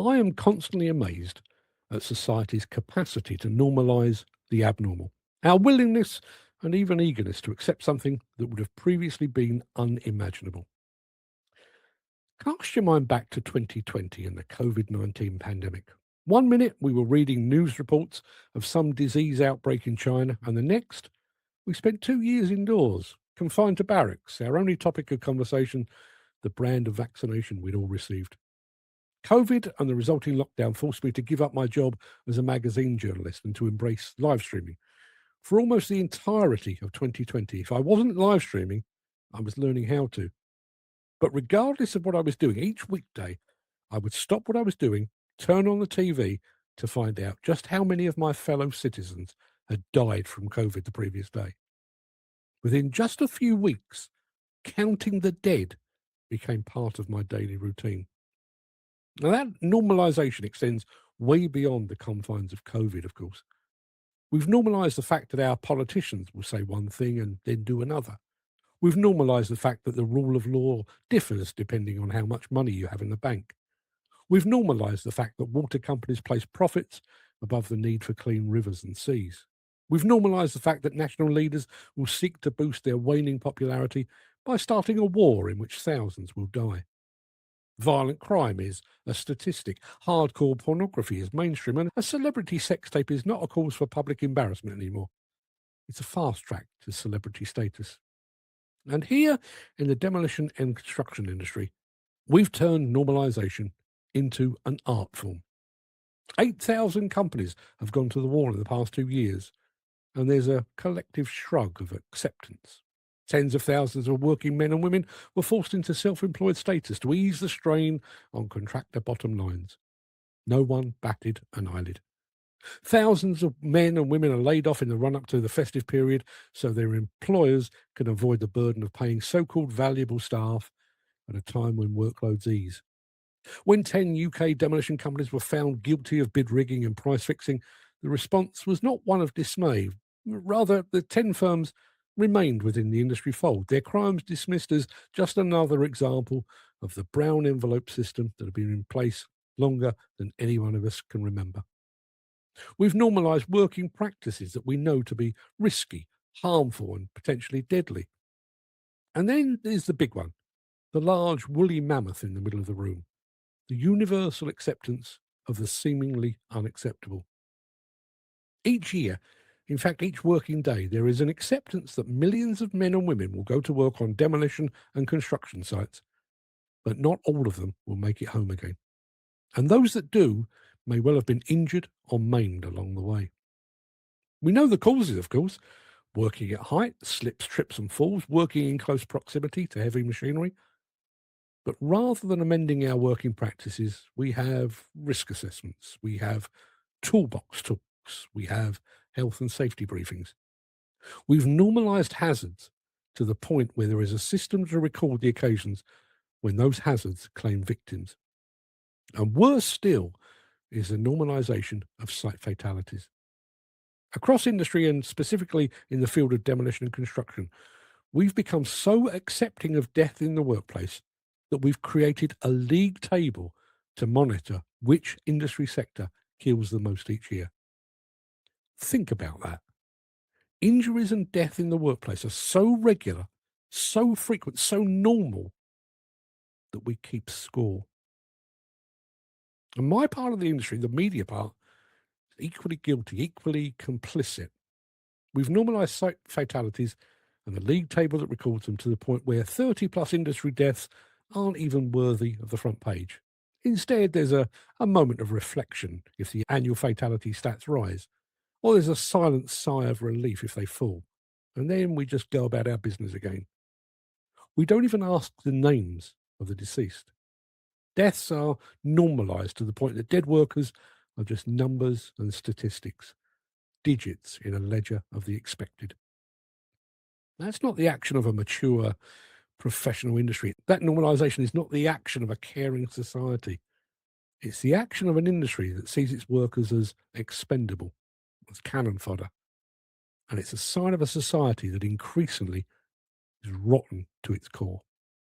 I am constantly amazed at society's capacity to normalise the abnormal, our willingness and even eagerness to accept something that would have previously been unimaginable. Cast your mind back to 2020 and the COVID-19 pandemic. One minute we were reading news reports of some disease outbreak in China, and the next we spent 2 years indoors, confined to barracks, our only topic of conversation, the brand of vaccination we'd all received. COVID and the resulting lockdown forced me to give up my job as a magazine journalist and to embrace live streaming. For almost the entirety of 2020, if I wasn't live streaming, I was learning how to. But regardless of what I was doing, each weekday, I would stop what I was doing, turn on the TV to find out just how many of my fellow citizens had died from COVID the previous day. Within just a few weeks, counting the dead became part of my daily routine. Now, that normalisation extends way beyond the confines of COVID, of course. We've normalised the fact that our politicians will say one thing and then do another. We've normalised the fact that the rule of law differs depending on how much money you have in the bank. We've normalised the fact that water companies place profits above the need for clean rivers and seas. We've normalised the fact that national leaders will seek to boost their waning popularity by starting a war in which thousands will die. Violent crime is a statistic. Hardcore pornography is mainstream, and a celebrity sex tape is not a cause for public embarrassment anymore. It's a fast track to celebrity status. And here in the demolition and construction industry, we've turned normalisation into an art form. 8,000 companies have gone to the wall in the past 2 years, and there's a collective shrug of acceptance. Tens of thousands of working men and women were forced into self-employed status to ease the strain on contractor bottom lines. No one batted an eyelid. Thousands of men and women are laid off in the run-up to the festive period so their employers can avoid the burden of paying so-called valuable staff at a time when workloads ease. When 10 UK demolition companies were found guilty of bid rigging and price fixing, the response was not one of dismay. Rather, the 10 firms remained within the industry fold, their crimes dismissed as just another example of the brown envelope system that had been in place longer than any one of us can remember. We've normalised working practices that we know to be risky, harmful, and potentially deadly. And then there's the big one, the large woolly mammoth in the middle of the room, the universal acceptance of the seemingly unacceptable. Each year, in fact, each working day, there is an acceptance that millions of men and women will go to work on demolition and construction sites, but not all of them will make it home again. And those that do may well have been injured or maimed along the way. We know the causes, of course: working at height, slips, trips and falls, working in close proximity to heavy machinery. But rather than amending our working practices, we have risk assessments, we have toolbox talks, we have health and safety briefings. We've normalised hazards to the point where there is a system to record the occasions when those hazards claim victims. And worse still is the normalisation of site fatalities. Across industry, and specifically in the field of demolition and construction, we've become so accepting of death in the workplace that we've created a league table to monitor which industry sector kills the most each year. Think about that. Injuries and death in the workplace are so regular, so frequent, so normal that we keep score. And my part of the industry, the media part, is equally guilty, equally complicit. We've normalised site fatalities and the league table that records them to the point where 30 plus industry deaths aren't even worthy of the front page. Instead, there's a moment of reflection if the annual fatality stats rise, or there's a silent sigh of relief if they fall. And then we just go about our business again. We don't even ask the names of the deceased. Deaths are normalised to the point that dead workers are just numbers and statistics, digits in a ledger of the expected. That's not the action of a mature professional industry. That normalisation is not the action of a caring society. It's the action of an industry that sees its workers as expendable, as cannon fodder. And it's a sign of a society that increasingly is rotten to its core.